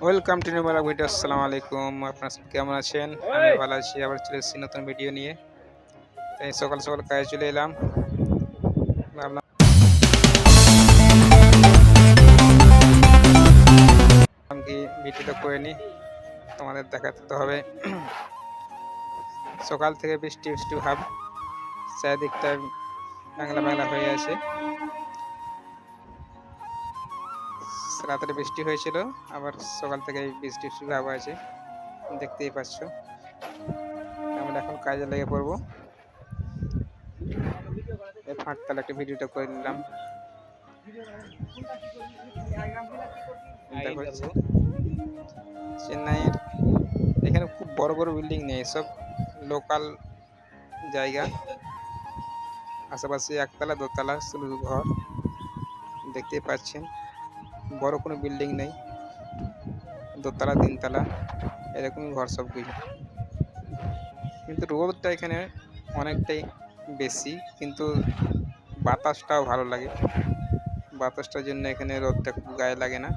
Welcome to new video. আসসালামু আলাইকুম, আপনারা সব কেমন আছেন? আমি ভালো আছি। আবার চলে এসেছি নতুন ভিডিও নিয়ে। তাই সকাল সকাল কাজে চলে এলাম। ভাবলাম কি ভিডিওটা করে নিই, তোমাদের দেখাতে তো হবে। সকাল থেকে বৃষ্টি বৃষ্টি ভাব, চারিদিকটা বাংলা বাংলা হয়ে আছে। রাত্রে বৃষ্টি হয়েছিল, আবার সকাল থেকে বৃষ্টি বৃষ্টি ভাব আছে, দেখতেই পাচ্ছ। আমরা এখন কাজে লেগে পড়বো। এই ফাঁক তাহলে একটা ভিডিওটা করে নিলাম। দেখো চেন্নাইয়ের এখানে খুব বড় বড় বিল্ডিং নেই, সব লোকাল জায়গা। আশেপাশে একতলা দোতলা শুধু ঘর দেখতেই পাচ্ছেন। বড় কোনো বিল্ডিং নেই, দোতলা তিনতলা এরকমই ঘর সব কিছু। কিন্তু রোদটা এখানে অনেকটাই বেশি, কিন্তু বাতাসটাও ভালো লাগে। বাতাসটার জন্য এখানে রোদটা খুব গায়ে লাগে না,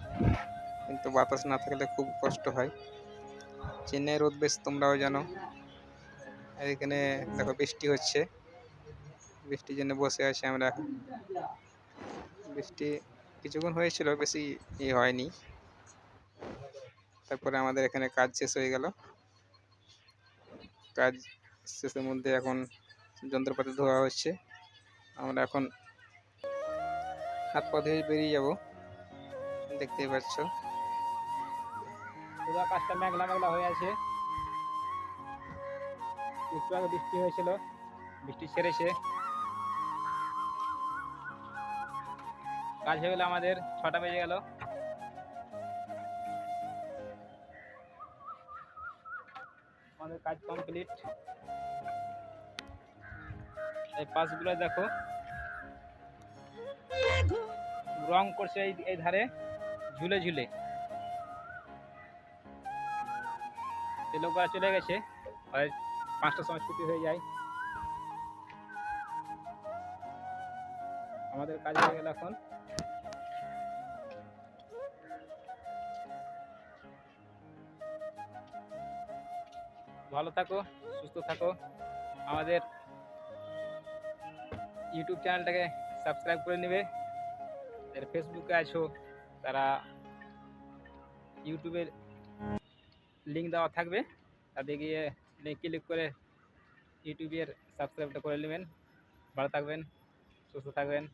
কিন্তু বাতাস না থাকলে খুব কষ্ট হয়। চেন্নাই রোদ বেশ, তোমরাও জানো। আর এখানে দেখো বৃষ্টি হচ্ছে, বৃষ্টির জন্য বসে আছি আমরা এখন। বৃষ্টি কিছুক্ষণ হয়েছিল, বেশি হয়নি। তারপরে আমাদের এখানে কাজ শেষ হয়ে গেল। কাজ শেষের মধ্যে এখন যন্ত্রপাতি ধোয়া হচ্ছে। আমরা এখন হাত পা ধুয়ে বেরিয়ে যাব, দেখতেই পাচ্ছ। পুরো আকাশটা মেঘলা মেঘলা হয়ে আছে। একটু আগে বৃষ্টি হয়েছিল, বৃষ্টি ছেড়েছে। কাজ হয়ে গেল, আমাদের 6টা বেজে গেল। আমাদের কাজ কমপ্লিট। এই পাশগুলো দেখো, রং করছে এই ধারে ঝুলে ঝুলে। এই লোকরা চলে গেছে, হয় 5টার সময় ছুটি হয়ে যায়। আমাদের কাজ হয়ে গেল এখন। ভালো থাকো, সুস্থ থাকো। আমাদের ইউটিউব চ্যানেলটাকে সাবস্ক্রাইব করে নেবে। যারা ফেসবুকে আছো তারা ইউটিউবের লিঙ্ক দেওয়া থাকবে, তাতে গিয়ে ক্লিক করে ইউটিউবের সাবস্ক্রাইবটা করে নেবেন। ভালো থাকবেন, সুস্থ থাকবেন।